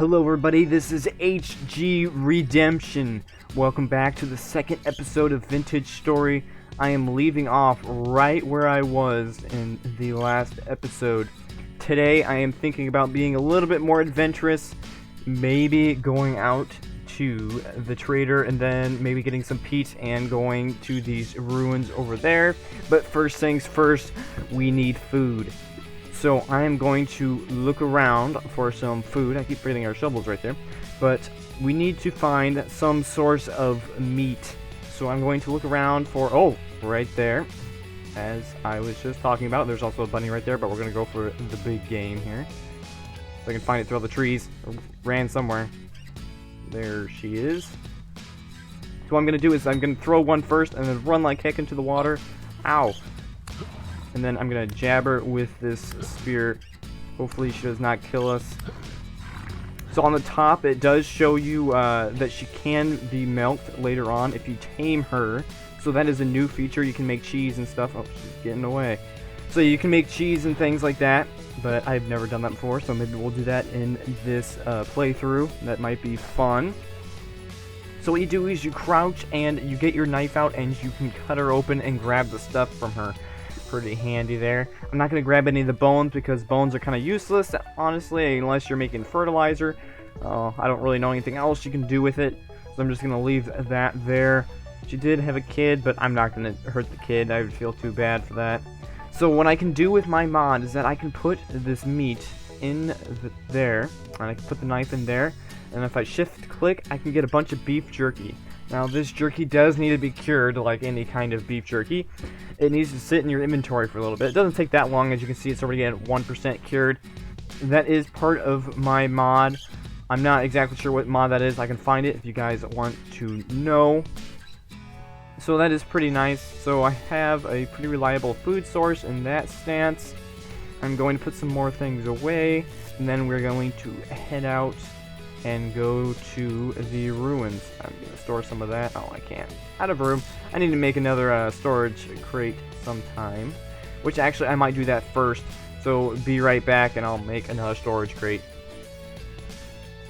Hello everybody, this is HG Redemption. Welcome back to the second episode of Vintage Story. I am leaving off right where I was in the last episode. Today I am thinking about being a little bit more adventurous, maybe going out to the trader and then maybe getting some peat and going to these ruins over there. But first things first, we need food. So I am going to look around for some food. I keep forgetting our shovels right there. But we need to find some source of meat. So I'm going to look around for, oh, right there. As I was just talking about, there's also a bunny right there, but we're going to go for the big game here. If I can find it through all the trees. Or ran somewhere. There she is. So what I'm going to do is I'm going to throw one first and then run like heck into the water. Ow. And then I'm going to jab her with this spear. Hopefully she does not kill us. So on the top, it does show you that she can be milked later on if you tame her. So that is a new feature. You can make cheese and stuff. Oh, she's getting away. So you can make cheese and things like that. But I've never done that before, so maybe we'll do that in this playthrough. That might be fun. So what you do is you crouch and you get your knife out and you can cut her open and grab the stuff from her. Pretty handy there. I'm not going to grab any of the bones because bones are kind of useless, honestly, unless you're making fertilizer. I don't really know anything else you can do with it, so I'm just going to leave that there. She did have a kid, but I'm not going to hurt the kid. I would feel too bad for that. So what I can do with my mod is that I can put this meat in there, and I can put the knife in there, and if I shift click, I can get a bunch of beef jerky. Now this jerky does need to be cured like any kind of beef jerky. It needs to sit in your inventory for a little bit. It doesn't take that long. As you can see, it's already at 1% cured. That is part of my mod. I'm not exactly sure what mod that is. I can find it if you guys want to know. So that is pretty nice. So I have a pretty reliable food source in that stance. I'm going to put some more things away, and then we're going to head out and go to the ruins. I'm going to store some of that. Oh, I can't. Out of room. I need to make another storage crate sometime, which actually I might do that first. So be right back and I'll make another storage crate.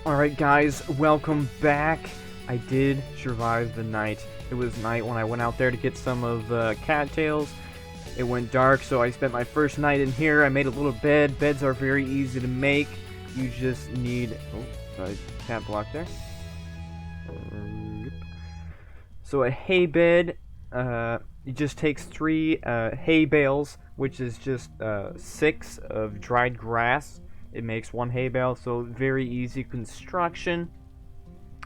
Alright guys, welcome back. I did survive the night. It was night when I went out there to get some of the cattails. It went dark, so I spent my first night in here. I made a little bed. Beds are very easy to make. You just need... Oh, I can't block there. So a hay bed, it just takes 3 hay bales, which is just 6 of dried grass. It makes 1 hay bale, so very easy construction.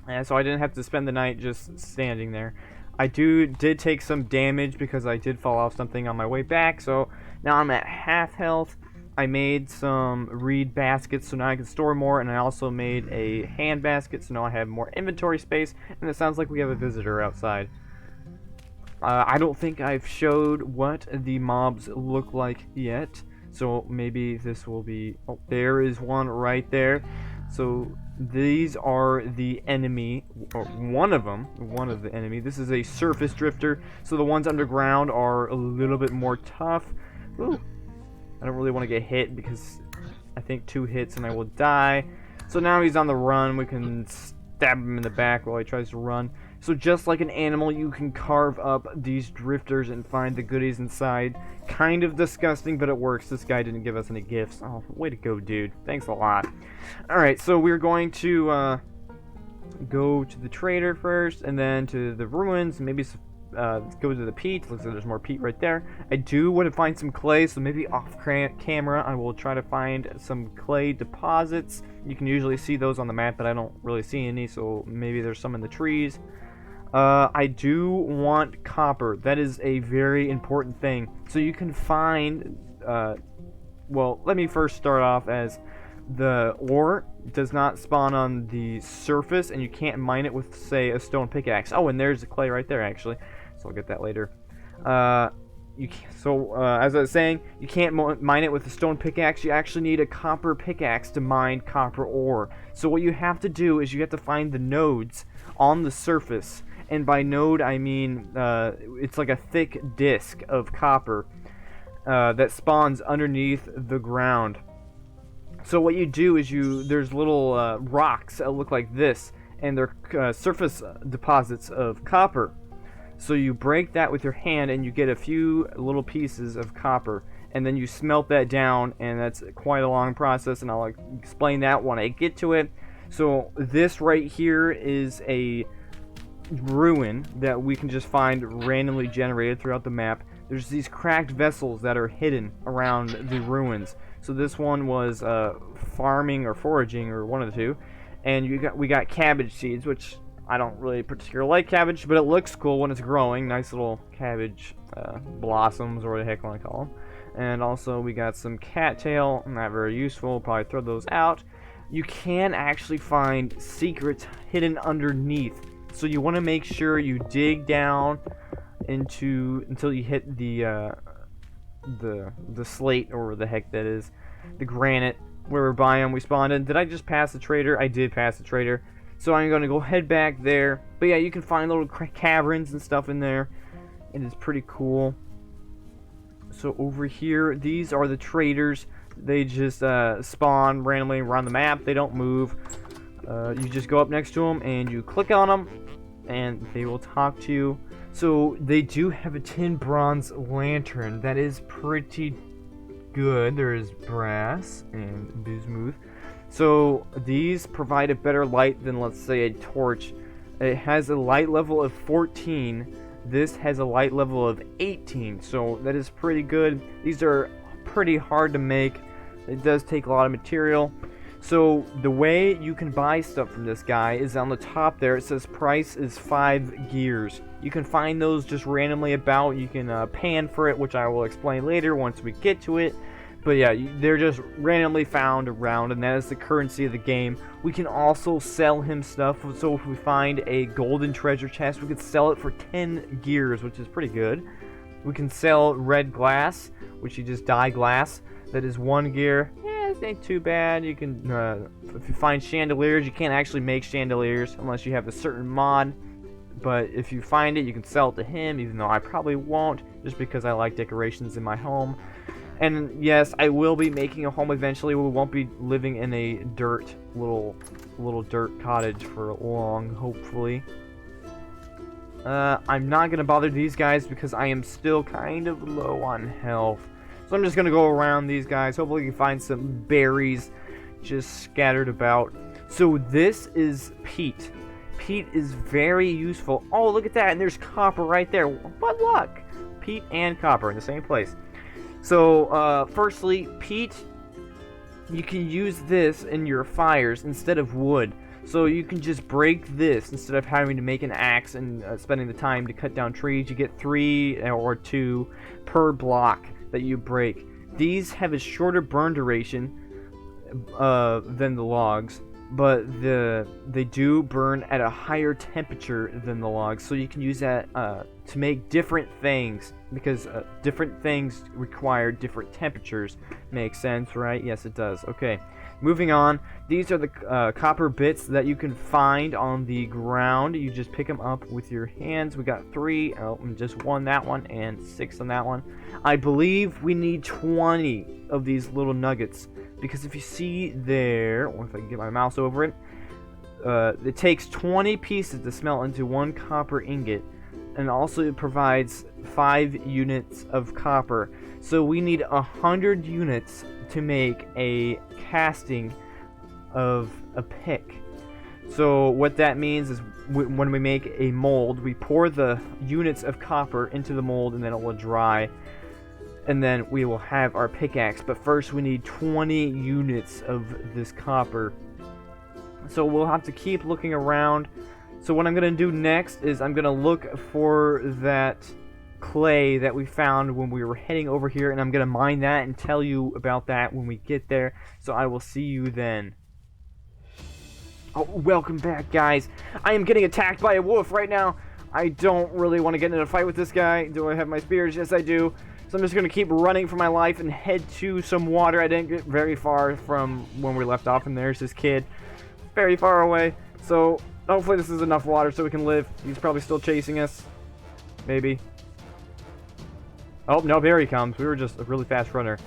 And so I didn't have to spend the night just standing there. I did take some damage because I did fall off something on my way back, so now I'm at half health. I made some reed baskets so now I can store more, and I also made a hand basket so now I have more inventory space, and it sounds like we have a visitor outside. I don't think I've showed what the mobs look like yet, so maybe this will be... Oh, there is one right there. So these are the enemy, or one of the enemy. This is a surface drifter, so the ones underground are a little bit more tough. Ooh. I don't really want to get hit because I think 2 hits and I will die. So now he's on the run. We can stab him in the back while he tries to run. So just like an animal, you can carve up these drifters and find the goodies inside. Kind of disgusting, but it works. This guy didn't give us any gifts. Oh, way to go, dude. Thanks a lot. Alright, so we're going to go to the trader first, and then to the ruins, maybe go to the peat. Looks like there's more peat right there. I do want to find some clay, so maybe off camera I will try to find some clay deposits. You can usually see those on the map, but I don't really see any, so maybe there's some in the trees. I do want copper. That is a very important thing. So you can find, well, let me first start off as the ore does not spawn on the surface, and you can't mine it with, say, a stone pickaxe. Oh, and there's the clay right there, actually. So I'll get that later. As I was saying, you can't mine it with a stone pickaxe. You actually need a copper pickaxe to mine copper ore. So what you have to do is you have to find the nodes on the surface. And by node, I mean it's like a thick disc of copper that spawns underneath the ground. So what you do is there's little rocks that look like this, and they're surface deposits of copper. So you break that with your hand, and you get a few little pieces of copper, and then you smelt that down, and that's quite a long process, and I'll explain that when I get to it. So this right here is a ruin that we can just find randomly generated throughout the map. There's these cracked vessels that are hidden around the ruins. So this one was farming or foraging, or one of the two, and we got cabbage seeds, which I don't really particularly like cabbage, but it looks cool when it's growing. Nice little cabbage blossoms, or what the heck you want to call them. And also we got some cattail, not very useful, probably throw those out. You can actually find secrets hidden underneath, so you want to make sure you dig down until you hit the slate, or where the heck that is, the granite, where biome we spawned in. Did I just pass the trader? I did pass the trader. So I'm going to go head back there. But yeah, you can find little caverns and stuff in there. It is pretty cool. So over here, these are the traders. They just spawn randomly around the map. They don't move. You just go up next to them and you click on them, and they will talk to you. So they do have a tin bronze lantern. That is pretty good. There is brass and bismuth. So these provide a better light than, let's say, a torch. It has a light level of 14. This has a light level of 18. So that is pretty good. These are pretty hard to make. It does take a lot of material. So the way you can buy stuff from this guy is on the top there. It says price is 5 gears. You can find those just randomly about. You can pan for it, which I will explain later once we get to it. But yeah, they're just randomly found around, and that is the currency of the game. We can also sell him stuff. So if we find a golden treasure chest, we could sell it for 10 gears, which is pretty good. We can sell red glass, which you just dye glass. That is 1 gear. Yeah, it ain't too bad. You can, if you find chandeliers, you can't actually make chandeliers unless you have a certain mod. But if you find it, you can sell it to him, even though I probably won't, just because I like decorations in my home. And yes, I will be making a home eventually. We won't be living in a little dirt cottage for long, hopefully. I'm not gonna bother these guys because I am still kind of low on health. So I'm just gonna go around these guys. Hopefully we can find some berries just scattered about. So this is peat. Peat is very useful. Oh, look at that, and there's copper right there. What luck! Peat and copper in the same place. So, firstly, peat, you can use this in your fires instead of wood. So you can just break this instead of having to make an axe and spending the time to cut down trees. You get 3 or 2 per block that you break. These have a shorter burn duration than the logs, but they do burn at a higher temperature than the logs. So you can use that to make different things, because different things require different temperatures. Makes sense, right? Yes, it does. Okay, moving on. These are the copper bits that you can find on the ground. You just pick them up with your hands. We got 3, just 1 that one, and 6 on that one. I believe we need 20 of these little nuggets, because if you see there, or if I can get my mouse over it, it takes 20 pieces to smelt into 1 copper ingot. And also it provides 5 units of copper. So we need 100 units to make a casting of a pick. So what that means is when we make a mold, we pour the units of copper into the mold, and then it will dry. And then we will have our pickaxe. But first we need 20 units of this copper. So we'll have to keep looking around. So what I'm going to do next is I'm going to look for that clay that we found when we were heading over here, and I'm going to mine that and tell you about that when we get there. So I will see you then. Oh, welcome back, guys. I am getting attacked by a wolf right now. I don't really want to get into a fight with this guy. Do I have my spears? Yes, I do. So I'm just going to keep running for my life and head to some water. I didn't get very far from when we left off, and there's this kid very far away. So hopefully this is enough water so we can live. He's probably still chasing us. Maybe. Oh, no, there he comes. We were just a really fast runner.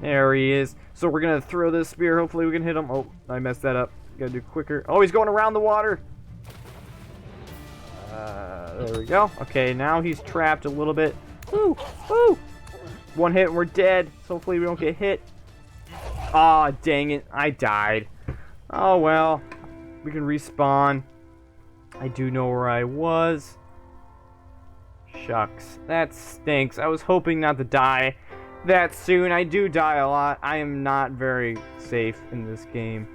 There he is. So we're gonna throw this spear. Hopefully we can hit him. Oh, I messed that up. Gotta do quicker. Oh, he's going around the water. There we go. Okay, now he's trapped a little bit. Woo! Woo! One hit and we're dead. So hopefully we don't get hit. Aw, dang it. I died. Oh, well. We can respawn. I do know where I was. Shucks. That stinks. I was hoping not to die that soon. I do die a lot. I am not very safe in this game.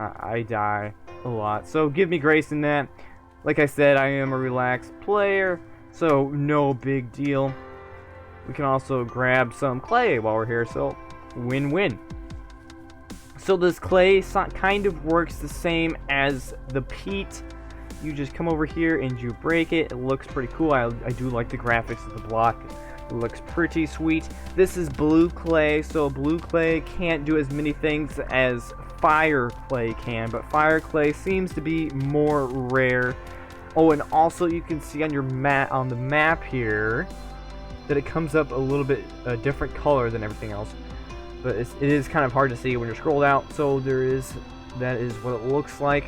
I die a lot. So give me grace in that. Like I said, I am a relaxed player, so no big deal. We can also grab some clay while we're here, so win-win. So this clay kind of works the same as the peat. You just come over here and you break it. It looks pretty cool. I do like the graphics of the block. It looks pretty sweet. This is blue clay, so blue clay can't do as many things as fire clay can, but fire clay seems to be more rare. Oh, and also you can see on your on the map here that it comes up a little bit a different color than everything else. But it is kind of hard to see when you're scrolled out. So that is what it looks like.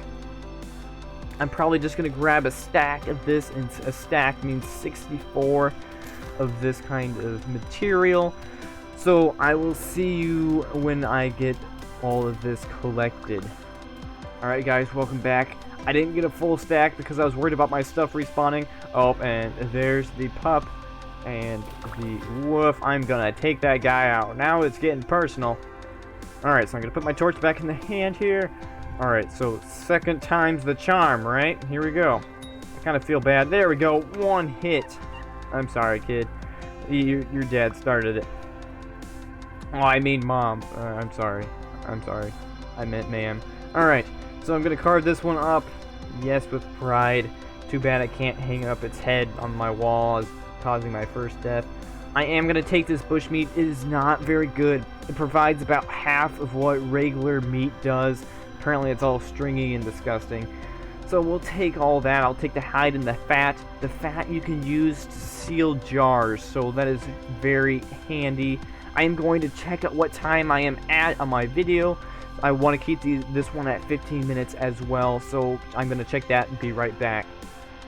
I'm probably just gonna grab a stack of this, and a stack means 64 of this kind of material. So I will see you when I get all of this collected. Alright guys, welcome back. I didn't get a full stack because I was worried about my stuff respawning. Oh, and there's the pup and the wolf. I'm gonna take that guy out. Now it's getting personal. Alright, so I'm gonna put my torch back in the hand here. Alright, so second time's the charm, right? Here we go. I kind of feel bad. There we go. One hit. I'm sorry, kid. Your dad started it. Oh, I mean mom. I'm sorry. I'm sorry. I meant ma'am. Alright, so I'm gonna carve this one up. Yes, with pride. Too bad I can't hang up its head on my wall as causing my first death. I am gonna take this bushmeat. It is not very good. It provides about half of what regular meat does. Apparently it's all stringy and disgusting. So we'll take all that. I'll take the hide and the fat. The fat you can use to seal jars, so that is very handy. I am going to check out what time I am at on my video. I want to keep this one at 15 minutes as well, so I'm going to check that and be right back.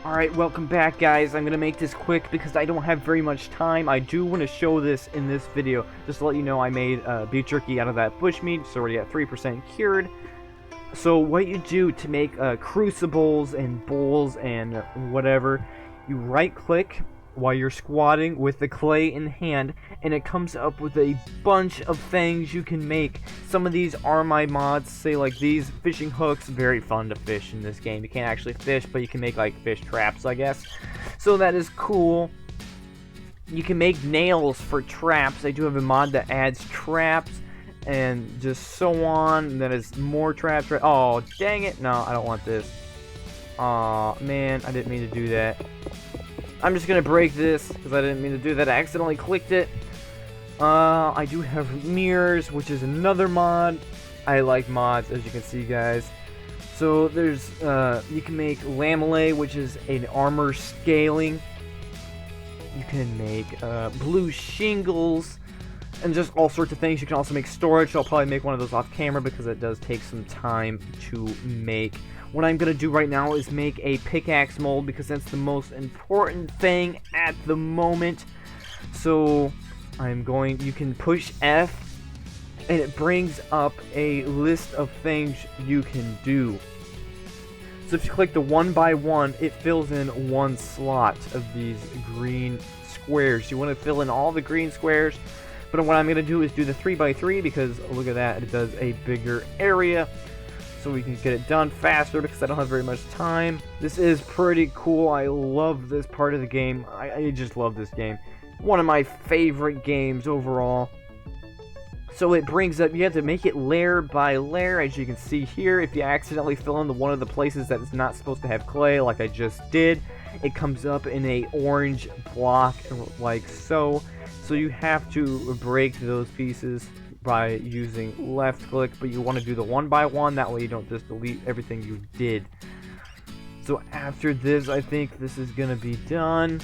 Alright, welcome back guys. I'm going to make this quick because I don't have very much time. I do want to show this in this video. Just to let you know, I made beef jerky out of that bushmeat. It's already at 3% cured. So what you do to make crucibles and bowls and whatever, you right click while you're squatting with the clay in hand, and it comes up with a bunch of things you can make. Some of these are my mods, say like these fishing hooks. Very fun to fish in this game. You can't actually fish, but you can make like fish traps, I guess. So that is cool. You can make nails for traps. I do have a mod that adds traps and just so on. And that is more traps. Oh, dang it. No, I don't want this. Aw, man, I didn't mean to do that. I'm just gonna break this because I didn't mean to do that. I accidentally clicked it. I do have mirrors, which is another mod. I like mods, as you can see, guys. So there's you can make lamellae, which is an armor scaling. You can make blue shingles and just all sorts of things. You can also make storage. I'll probably make one of those off camera because it does take some time to make. What I'm going to do right now is make a pickaxe mold because that's the most important thing at the moment. So you can push F and it brings up a list of things you can do. So if you click the 1 by 1, it fills in one slot of these green squares. You want to fill in all the green squares, but what I'm going to do is do the 3 by 3 because look at that, it does a bigger area. So we can get it done faster because I don't have very much time. This is pretty cool. I love this part of the game. I just love this game. One of my favorite games overall. So it brings up, you have to make it layer by layer, as you can see here. If you accidentally fill in one of the places that is not supposed to have clay, like I just did, it comes up in a orange block like so. So you have to break those pieces by using left click, but you want to do the 1 by 1, that way you don't just delete everything you did. So after this, I think this is gonna be done,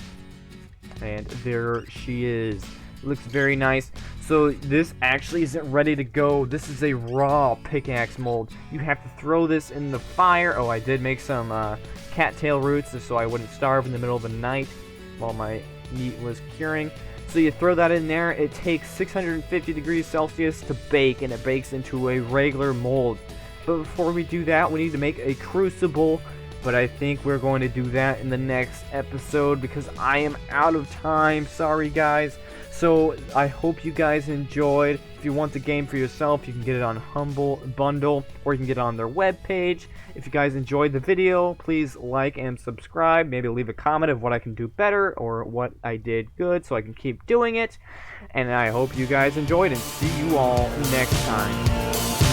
and there she is. Looks very nice. So this actually isn't ready to go. This is a raw pickaxe mold. You have to throw this in the fire. Oh, I did make some cattail roots just so I wouldn't starve in the middle of the night while my meat was curing. So you throw that in there. It takes 650 degrees Celsius to bake, and it bakes into a regular mold. But before we do that, we need to make a crucible. But I think we're going to do that in the next episode because I am out of time. Sorry, guys. So I hope you guys enjoyed. If you want the game for yourself, you can get it on Humble Bundle, or you can get it on their webpage. If you guys enjoyed the video, please like and subscribe. Maybe leave a comment of what I can do better or what I did good so I can keep doing it. And I hope you guys enjoyed, and see you all next time.